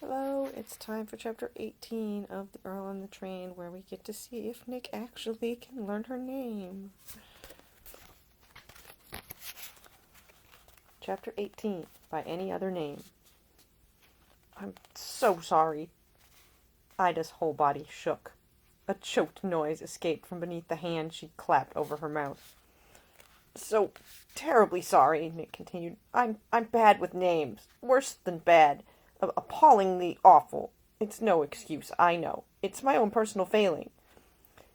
Hello, it's time for chapter 18 of The Earl on the Train, where we get to see if Nick actually can learn her name. Chapter 18, By Any Other Name. I'm so sorry. Ida's whole body shook. A choked noise escaped from beneath the hand she clapped over her mouth. So terribly sorry, Nick continued. I'm bad with names. Worse than bad. Appallingly awful. It's no excuse, I know. It's my own personal failing.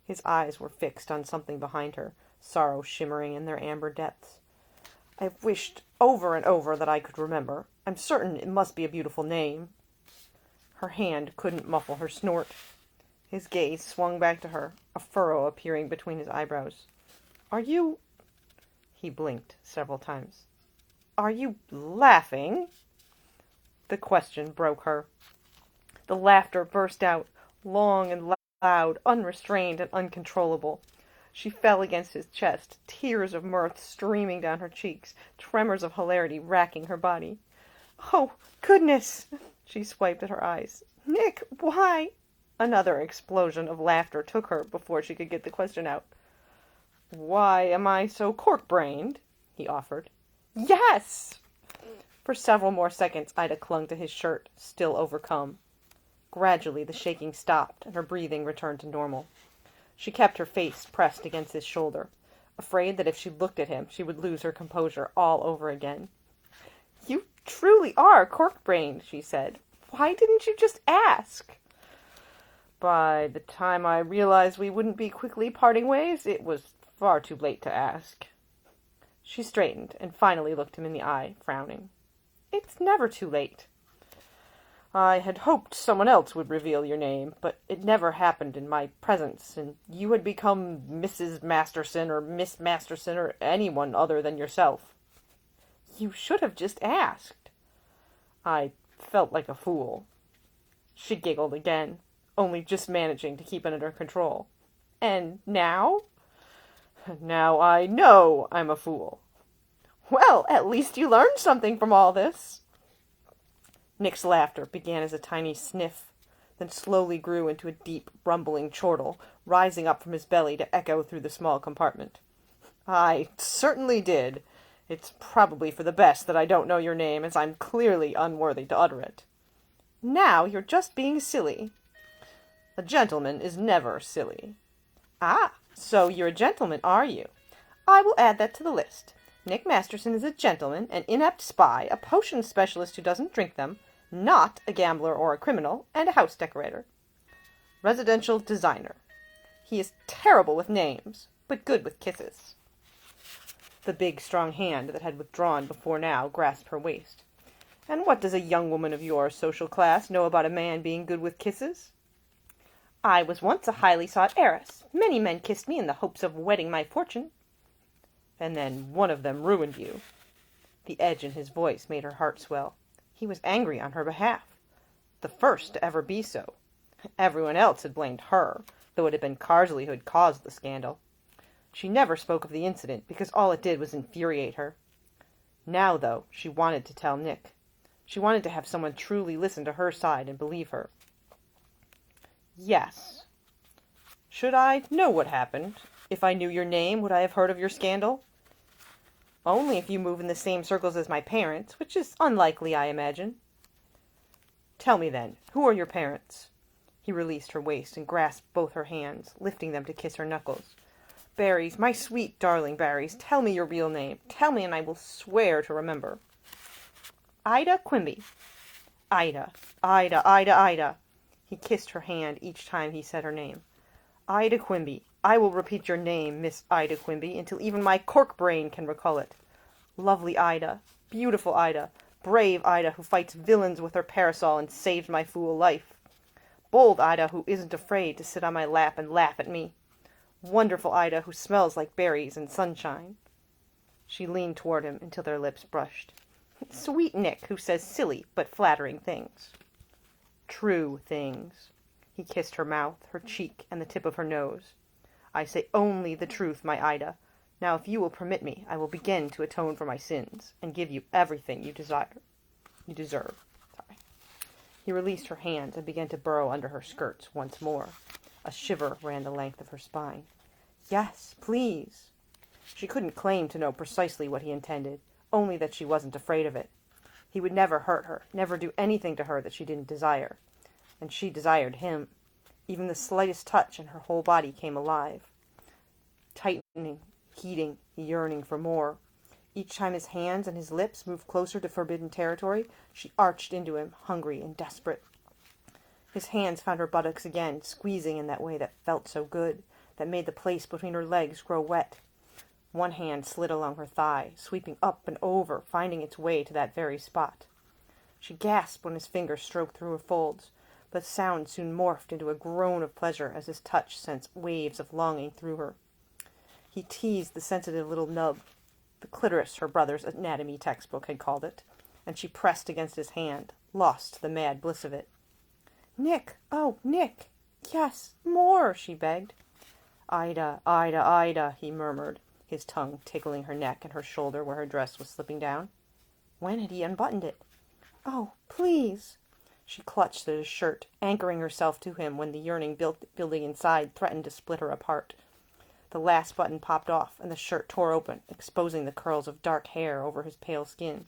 His eyes were fixed on something behind her, sorrow shimmering in their amber depths. I've wished over and over that I could remember. I'm certain it must be a beautiful name. Her hand couldn't muffle her snort. His gaze swung back to her, a furrow appearing between his eyebrows. Are you... He blinked several times. Are you laughing? The question broke her. The laughter burst out, long and loud, unrestrained and uncontrollable. She fell against his chest, tears of mirth streaming down her cheeks, tremors of hilarity racking her body. Oh, goodness! She swiped at her eyes. Nick, why? Another explosion of laughter took her before she could get the question out. Why am I so cork-brained? He offered. Yes! For several more seconds, Ida clung to his shirt, still overcome. Gradually, the shaking stopped, and her breathing returned to normal. She kept her face pressed against his shoulder, afraid that if she looked at him, she would lose her composure all over again. You truly are cork-brained, she said. Why didn't you just ask? By the time I realized we wouldn't be quickly parting ways, it was far too late to ask. She straightened and finally looked him in the eye, frowning. It's never too late. I had hoped someone else would reveal your name, but it never happened in my presence, and you had become Mrs. Masterson or Miss Masterson or anyone other than yourself. You should have just asked. I felt like a fool. She giggled again, only just managing to keep it under control. And now? Now I know I'm a fool. Well, at least you learned something from all this. Nick's laughter began as a tiny sniff, then slowly grew into a deep, rumbling chortle, rising up from his belly to echo through the small compartment. I certainly did. It's probably for the best that I don't know your name, as I'm clearly unworthy to utter it. Now you're just being silly. A gentleman is never silly. Ah, so you're a gentleman, are you? I will add that to the list. Nick Masterson is a gentleman, an inept spy, a potion specialist who doesn't drink them, not a gambler or a criminal, and a house decorator. Residential designer. He is terrible with names, but good with kisses. The big, strong hand that had withdrawn before now grasped her waist. And what does a young woman of your social class know about a man being good with kisses? I was once a highly sought heiress. Many men kissed me in the hopes of wedding my fortune. And then one of them ruined you. The edge in his voice made her heart swell. He was angry on her behalf. The first to ever be so. Everyone else had blamed her, though it had been Carsley who had caused the scandal. She never spoke of the incident, because all it did was infuriate her. Now, though, she wanted to tell Nick. She wanted to have someone truly listen to her side and believe her. Yes. Should I know what happened? If I knew your name, would I have heard of your scandal? Only if you move in the same circles as my parents, which is unlikely, I imagine. Tell me then, who are your parents? He released her waist and grasped both her hands, lifting them to kiss her knuckles. Barrys, my sweet darling Barrys, tell me your real name. Tell me and I will swear to remember. Ida Quimby. Ida, Ida, Ida, Ida. He kissed her hand each time he said her name. Ida Quimby. I will repeat your name, Miss Ida Quimby, until even my cork brain can recall it. Lovely Ida, beautiful Ida, brave Ida who fights villains with her parasol and saved my fool life. Bold Ida who isn't afraid to sit on my lap and laugh at me. Wonderful Ida who smells like berries and sunshine. She leaned toward him until their lips brushed. Sweet Nick who says silly but flattering things. True things. He kissed her mouth, her cheek, and the tip of her nose. I say only the truth, my Ida. Now, if you will permit me, I will begin to atone for my sins, and give you everything you deserve. He released her hands and began to burrow under her skirts once more. A shiver ran the length of her spine. Yes, please. She couldn't claim to know precisely what he intended, only that she wasn't afraid of it. He would never hurt her, never do anything to her that she didn't desire. And she desired him. Even the slightest touch and her whole body came alive. Tightening, heating, yearning for more. Each time his hands and his lips moved closer to forbidden territory, she arched into him, hungry and desperate. His hands found her buttocks again, squeezing in that way that felt so good, that made the place between her legs grow wet. One hand slid along her thigh, sweeping up and over, finding its way to that very spot. She gasped when his fingers stroked through her folds, but sound soon morphed into a groan of pleasure as his touch sent waves of longing through her. He teased the sensitive little nub, the clitoris her brother's anatomy textbook had called it, and she pressed against his hand, lost to the mad bliss of it. "Nick! Oh, Nick! Yes, more!" she begged. "Ida, Ida, Ida," he murmured, his tongue tickling her neck and her shoulder where her dress was slipping down. When had he unbuttoned it? "Oh, please!" She clutched at his shirt, anchoring herself to him when the yearning building inside threatened to split her apart. The last button popped off, and the shirt tore open, exposing the curls of dark hair over his pale skin.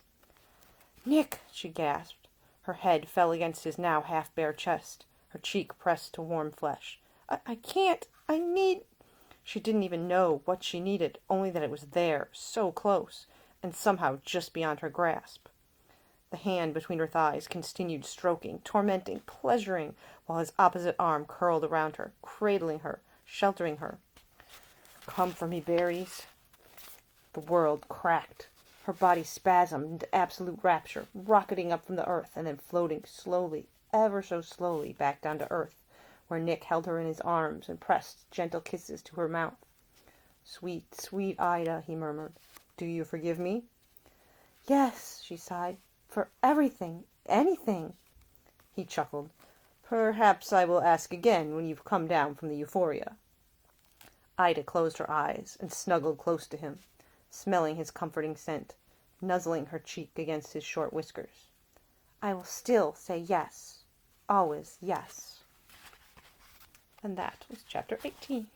"Nick!" she gasped. Her head fell against his now half-bare chest, her cheek pressed to warm flesh. I can't! I need—" She didn't even know what she needed, only that it was there, so close, and somehow just beyond her grasp. The hand between her thighs continued stroking, tormenting, pleasuring, while his opposite arm curled around her, cradling her, sheltering her. "Come for me, berries." The world cracked. Her body spasmed into absolute rapture, rocketing up from the earth and then floating slowly, ever so slowly, back down to earth, where Nick held her in his arms and pressed gentle kisses to her mouth. "Sweet, sweet Ida," he murmured. "Do you forgive me?" "Yes," she sighed. "For everything. Anything." He chuckled. "Perhaps I will ask again when you've come down from the euphoria." Ida closed her eyes and snuggled close to him, smelling his comforting scent, nuzzling her cheek against his short whiskers. "I will still say yes. Always yes." And that was chapter 18.